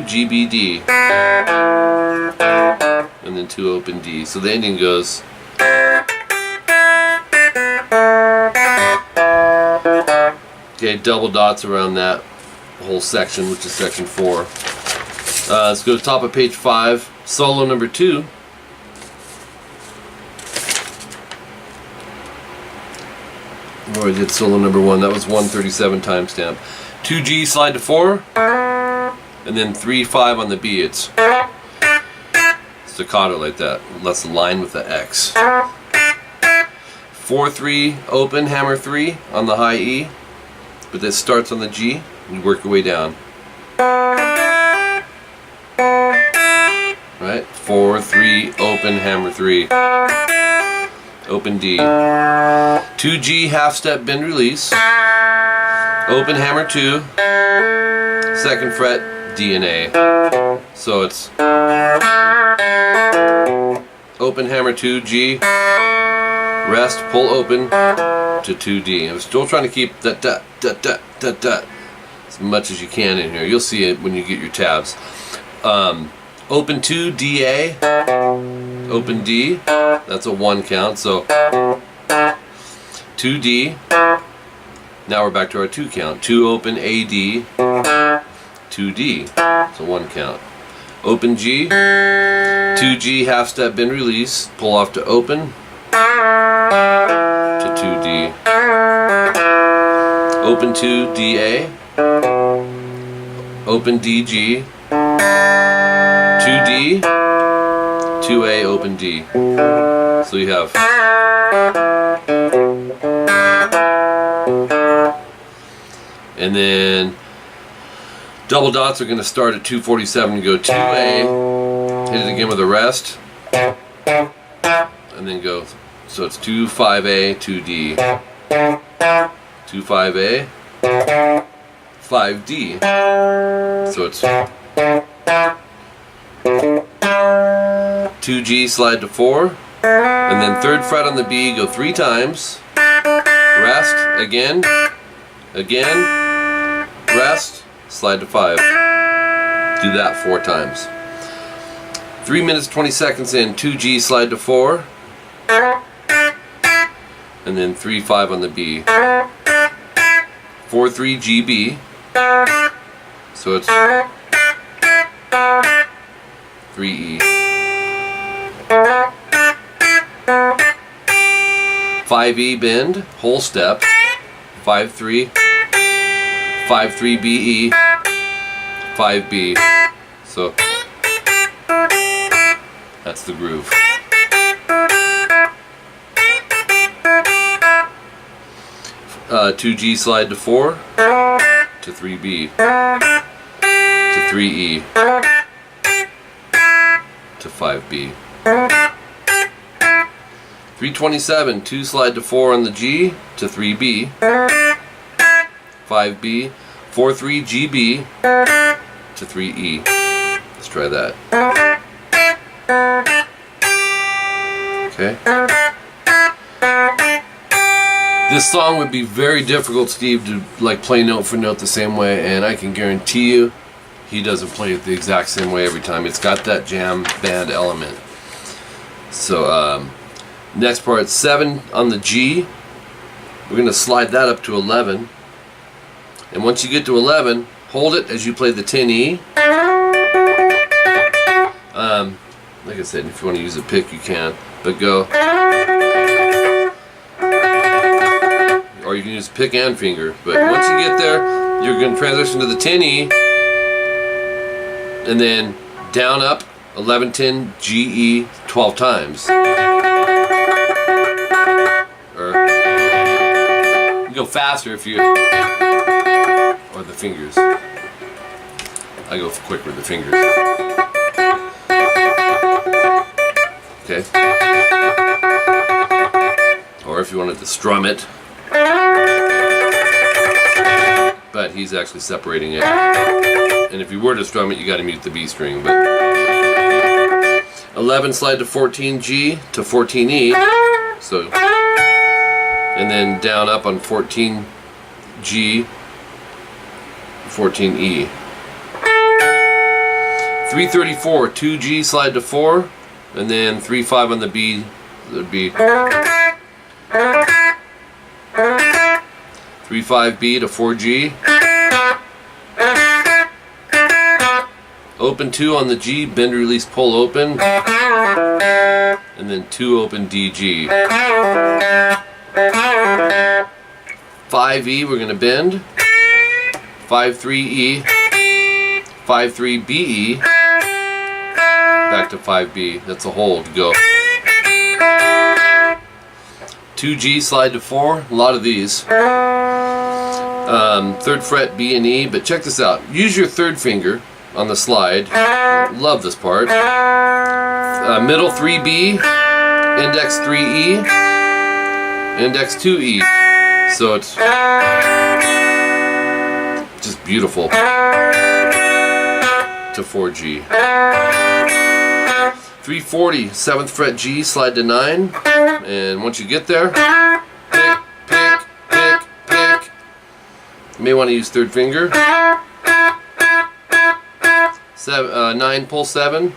G, B, D, and then 2 open D. So the ending goes. Okay, double dots around that whole section, which is section 4. Let's go to the top of page 5, solo number 2. We already did solo number 1, that was 137 timestamp. 2G, slide to 4, and then 3-5 on the B. It's staccato like that. Let's align with the X. 4-3 open, hammer 3 on the high E, but this starts on the G. You work your way down. Right? 4-3 open, hammer 3. Open D. 2G, half step, bend, release. Open, hammer 2. 2nd fret, D and A. So it's open, hammer 2, G. Rest, pull open to 2D. I'm still trying to keep that as much as you can in here. You'll see it when you get your tabs. Open 2, DA. Open D. That's a 1 count. So 2D. Now we're back to our 2 count. 2 open AD. 2D. So 1 count. Open G. 2G, half step, bend, release. Pull off to open. To 2D. Open 2, DA. Open DG. 2D. 2A, open D. So you have and then double dots are going to start at 247 and go 2A, hit it again with a rest, and then go, so it's 2-5A, 2D, 2-5A, 5D, so it's 2G, slide to 4, and then 3rd fret on the B, go 3 times, rest, again, rest, slide to 5. Do that 4 times. 3 minutes 20 seconds in, 2G, slide to 4, and then 3-5 on the B. 4-3 GB, so it's 3E. 5E bend, whole step, 5-3, 5-3 BE, 5B. So that's the groove. Uh, 2G, slide to 4, to 3B, to 3E, to 5B. 327, 2 slide to 4 on the G, to 3B, 5B, 4-3 GB, to 3E. Let's try that. Okay. This song would be very difficult, Steve, to like play note for note the same way, and I can guarantee you he doesn't play it the exact same way every time. It's got that jam band element. So next part, 7 on the G. We're going to slide that up to 11. And once you get to 11, hold it as you play the 10E. Like I said, if you want to use a pick, you can. But go. Or you can use pick and finger. But once you get there, you're going to transition to the 10E. And then down, up, 11, 10, G, E, 12 times. Or you go faster if you, or the fingers. I go quick with the fingers. Okay. Or if you wanted to strum it. But he's actually separating it. And if you were to strum it, you got to mute the B string. But 11, slide to 14G to 14E. So, and then down, up on 14G, 14E. 334, 2G, slide to 4, and then 3-5 on the B. That would be 3-5B to 4G. Open 2 on the G, bend, release, pull, open, and then 2 open DG. 5E, we're going to bend. 5-3E, 5-3BE, back to 5B. That's a hold. Go. 2G, slide to 4. A lot of these. 3rd fret B and E, but check this out. Use your 3rd finger on the slide. Love this part. Middle 3B, index 3E, index 2E. So it's just beautiful. To 4G. 340, 7th fret G, slide to 9. And once you get there, pick, pick, pick, pick. You may want to use 3rd finger. 9, pull 7.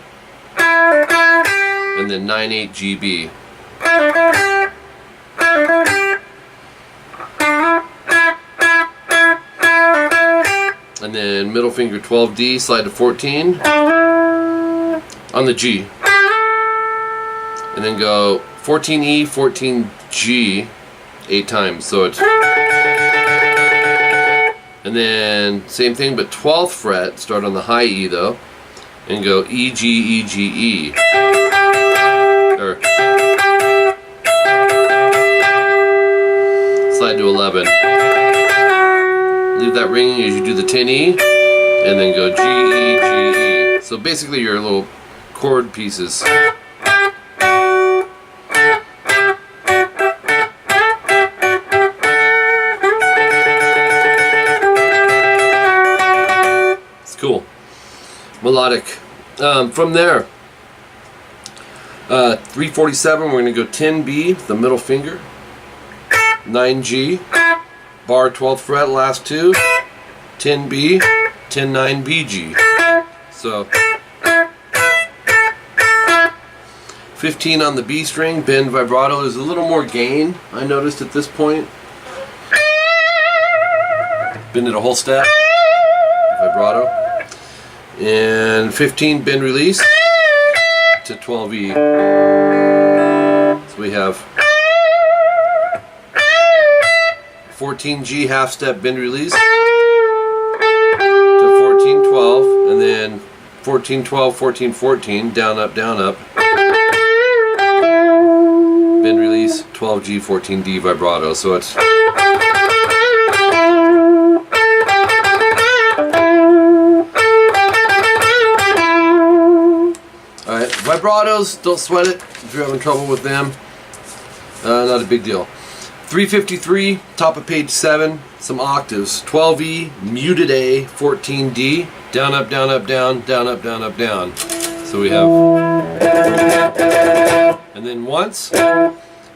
And then 9-8 GB. And then middle finger 12D, slide to 14 on the G. And then go 14E, 14G 8 times. So it's, and then same thing but 12th fret, start on the high E though, and go E, G, E, G, E. Or slide to 11. Leave that ringing as you do the 10E, and then go G, E, G, E. So basically your little chord pieces. It's cool. Melodic. From there, 347, we're going to go 10B, the middle finger, 9G, bar 12th fret, last 2, 10B, 10-9 BG. So 15 on the B string, bend vibrato. There's a little more gain I noticed at this point. Bend it a whole step, vibrato. And 15 bend release to 12E. So we have 14G half step bend release to 14-12, and then 14-12, 14-14, down up, bend release, 12G, 14D vibrato. So it's alright, vibratos, don't sweat it if you're having trouble with them. Not a big deal. 353, top of page 7, some octaves. 12E, muted A, 14D, down, up, down, up, down, down, up, down, up, down. So we have, and then once,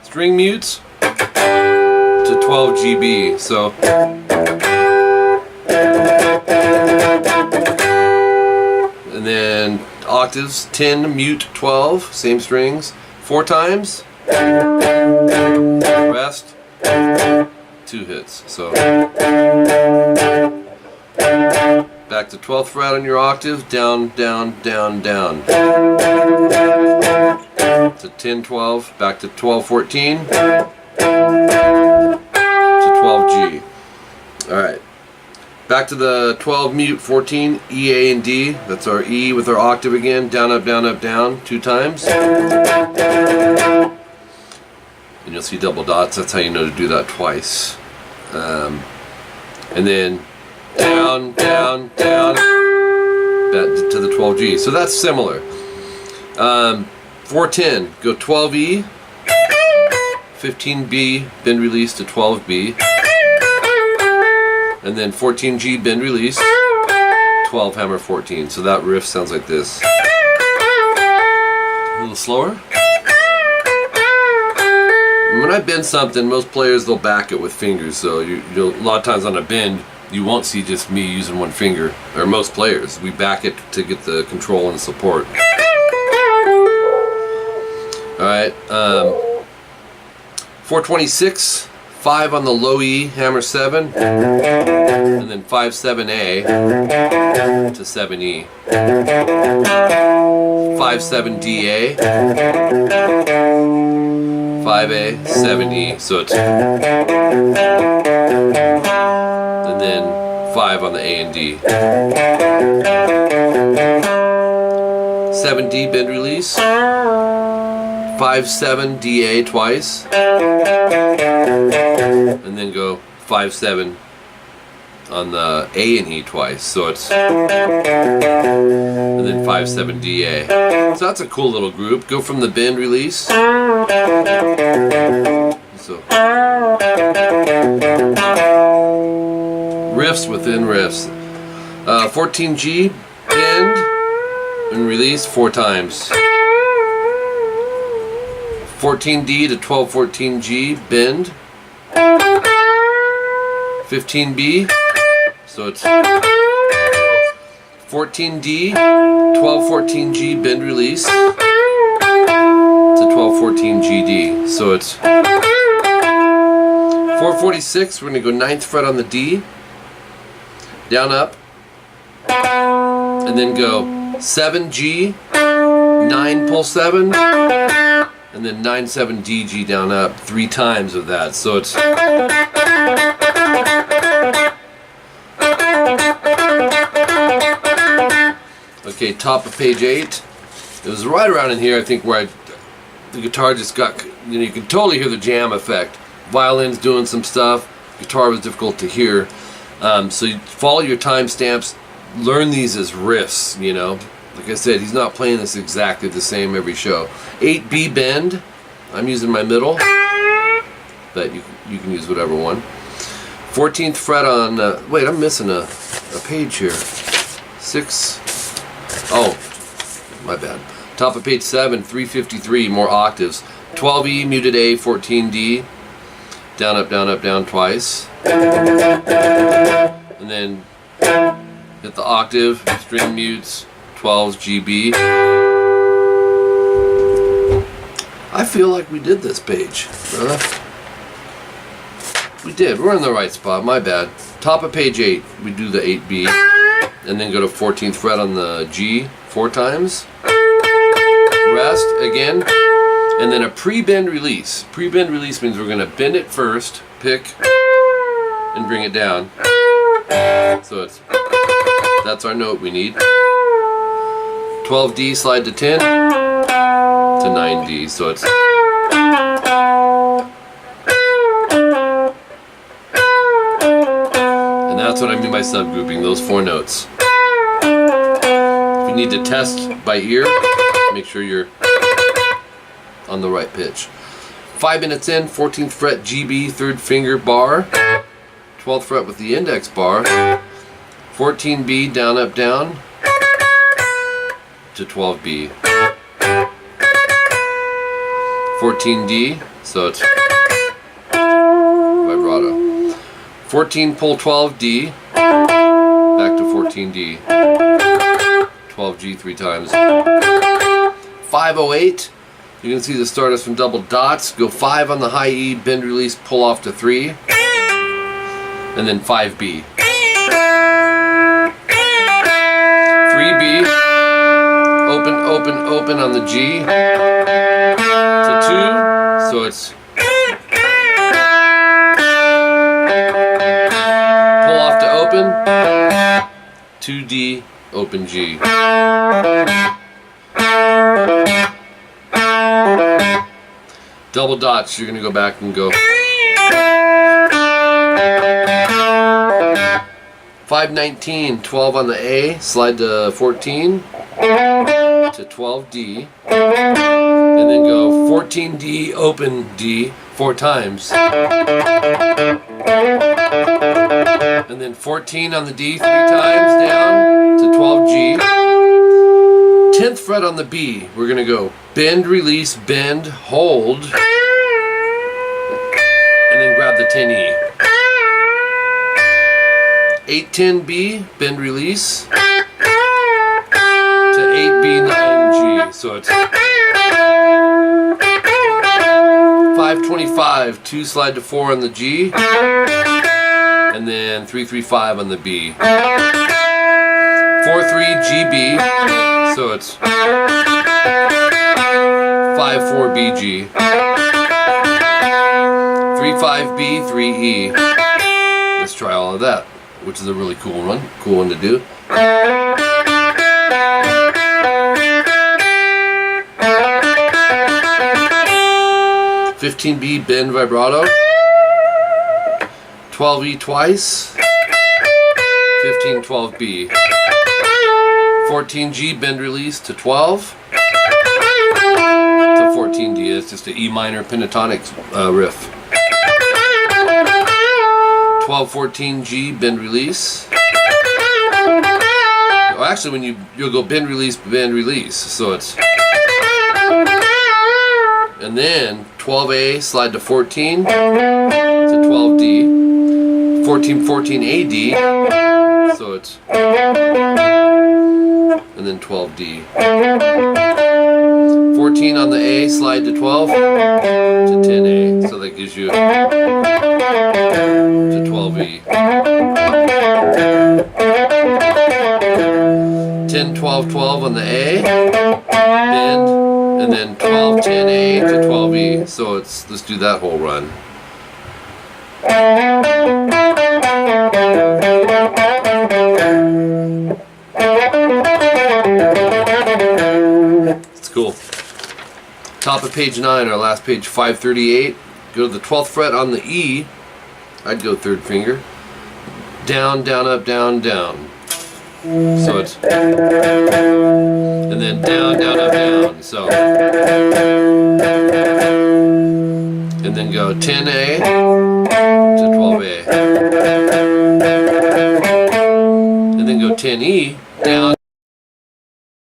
string mutes to 12 GB. So, and then octaves, 10, mute 12, same strings, 4 times, rest. 2 hits. So back to 12th fret on your octave, down, down, down, down. To 10-12, back to 12-14, to 12G. Alright. Back to the 12 mute 14, E, A, and D. That's our E with our octave again, down, up, down, up, down, 2 times. And you'll see double dots. That's how you know to do that twice. And then down, down, down, back to the 12G. So that's similar. 410, go 12E, 15B, bend release to 12B, and then 14G, bend release, 12 hammer 14. So that riff sounds like this. A little slower. When I bend something, most players, they'll back it with fingers. So a lot of times on a bend, you won't see just me using one finger, or most players. We back it to get the control and support. Alright, 426, 5 on the low E, hammer 7, and then 5-7A to 7E. 5-7-DA, 5A, 7E, so it's, and then 5 on the A and D. 7D bend release, 5-7-DA twice, and then go 5-7 on the A and E twice, so it's, and then 5-7-DA. So that's a cool little group. Go from the bend release. So riffs within riffs. 14G bend and release 4 times. 14D to 12-14G bend. 15B. So it's 14D, 12-14G bend release to 12-14GD. So it's 446. We're going to go 9th fret on the D, down up, and then go 7G, 9 pull 7, and then 9-7-DG down up 3 times of that. So it's okay, top of page 8. It was right around in here, I think, where the guitar just got, you know, you can totally hear the jam effect. Violin's doing some stuff, guitar was difficult to hear. So you follow your timestamps, learn these as riffs, you know. Like I said, he's not playing this exactly the same every show. 8B bend, I'm using my middle, but you can use whatever one. 14th fret on, wait, I'm missing a page here. 6, oh, my bad. Top of page 7, 353, more octaves. 12E, muted A, 14D, down, up, down, up, down twice. And then hit the octave, string mutes, 12s, GB. I feel like we did this page, brother. We did, we're in the right spot, my bad. Top of page 8, we do the 8B, and then go to 14th fret on the G 4 times. Rest again, and then a pre-bend release. Pre-bend release means we're going to bend it first, pick, and bring it down. So it's, that's our note we need. 12D slide to 10 to 9D, so it's, and that's what I mean by subgrouping, those 4 notes. If you need to test by ear, make sure you're on the right pitch. 5 minutes in, 14th fret GB, 3rd finger bar, 12th fret with the index bar, 14B down, up, down to 12B, 14D, so it's vibrato, 14 pull 12D, back to 14D, 12G 3 times, 508, you can see the starters from double dots, go 5 on the high E, bend release, pull off to 3, and then 5B, 3B, open, open, open on the G to 2, so it's pull off to open, 2D, open G. Double dots, you're going to go back and go 519, 12 on the A, slide to 14 to 12D, and then go 14D, open D 4 times, and then 14 on the D 3 times down to 12G. 10th fret on the B, we're going to go bend, release, bend, hold, and then grab the 10E. 8-10B, bend release, to 8B9G. So it's 5-25, 2 slide to 4 on the G, and then 3-3-5 on the B. 4-3-GB, so it's 5-4-BG. 3-5-B, 3-E. Let's try all of that, which is a really cool one to do. 15B, bend vibrato. 12E twice. 15-12B. 14G, bend release to 12. To 14D. It's just an E minor pentatonic riff. 12-14G, bend release. Well, actually, when you'll go bend release, so it's, and then 12A, slide to 14 to 12D, 14-14AD, so it's, and then 12D. 14 on the A, slide to 12 to 10A, so that gives you to 12E. 10-12-12 on the A, bend, and then 12-10A to 12E. So let's do that whole run. It's cool. Top of page 9, our last page, 538. Go to the 12th fret on the E. I'd go third finger. Down, down, up, down, down. So it's, and then down, down, up, down. So, and then go 10A to 12A. And then go 10E, down,